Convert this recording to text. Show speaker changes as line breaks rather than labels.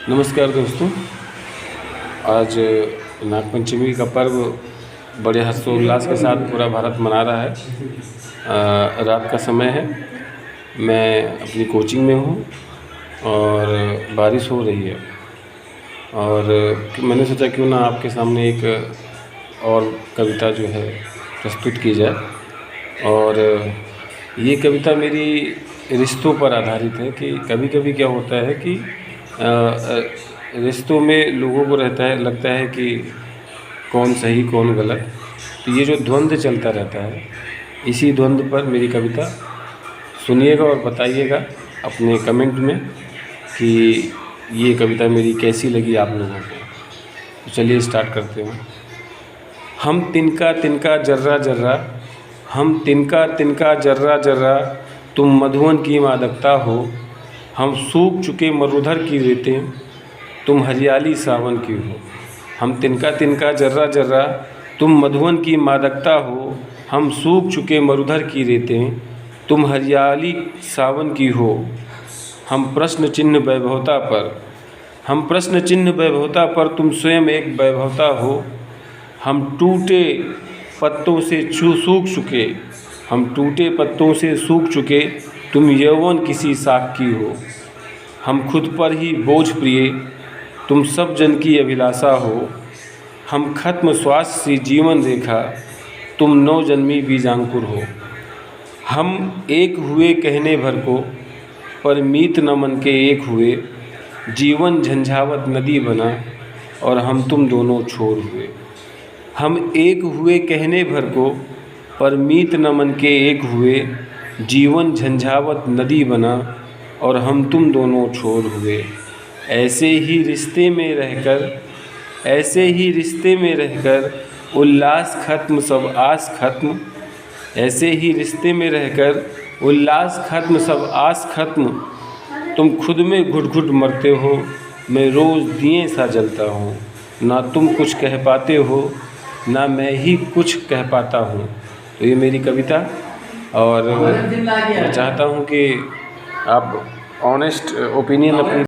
नमस्कार दोस्तों। आज नागपंचमी का पर्व बड़े हर्षोल्लास के साथ पूरा भारत मना रहा है। रात का समय है, मैं अपनी कोचिंग में हूँ और बारिश हो रही है और मैंने सोचा क्यों ना आपके सामने एक और कविता जो है प्रस्तुत की जाए। और ये कविता मेरी रिश्तों पर आधारित है कि कभी कभी क्या होता है कि रिश्तों में लोगों को लगता है कि कौन सही कौन गलत, तो ये जो द्वंद्व चलता रहता है, इसी द्वंद्व पर मेरी कविता सुनिएगा और बताइएगा अपने कमेंट में कि ये कविता मेरी कैसी लगी आप लोगों को। तो चलिए स्टार्ट करते हैं। हम तिनका तिनका जर्रा जर्रा, हम तिनका तिनका जर्रा जर्रा, तुम मधुवन की मादकता हो। हम सूख चुके मरुधर की रेतें, तुम हरियाली सावन की हो। हम तिनका तिनका जर्रा जर्रा, तुम मधुवन की मादकता हो। हम सूख चुके मरुधर की रेतें, तुम हरियाली सावन की हो। हम प्रश्न चिन्ह वैभवता पर, हम प्रश्न चिन्ह वैभवता पर, तुम स्वयं एक वैभवता हो। हम टूटे पत्तों से सूख चुके, हम टूटे पत्तों से सूख चुके, तुम यौवन किसी शाख की हो। हम खुद पर ही बोझ प्रिय, तुम सब जन की अभिलाषा हो। हम खत्म श्वास सी जीवन रेखा, तुम नवजन्मी बीजांकुर हो। हम एक हुए कहने भर को, पर मीत न मन के एक हुए। जीवन झंझावत नदी बना और हम तुम दोनों छोर हुए। हम एक हुए कहने भर को, पर मीत न मन के एक हुए। जीवन झंझावत नदी बना और हम तुम दोनों छोर हुए। ऐसे ही रिश्ते में रहकर, ऐसे ही रिश्ते में रहकर, उल्लास खत्म सब आस खत्म। ऐसे ही रिश्ते में रहकर, उल्लास खत्म सब आस खत्म। तुम खुद में घुट घुट मरते हो, मैं रोज़ दिए सा जलता हूँ। ना तुम कुछ कह पाते हो, ना मैं ही कुछ कह पाता हूँ। तो ये मेरी कविता, और मैं चाहता हूँ कि आप ऑनेस्ट ओपिनियन अपनी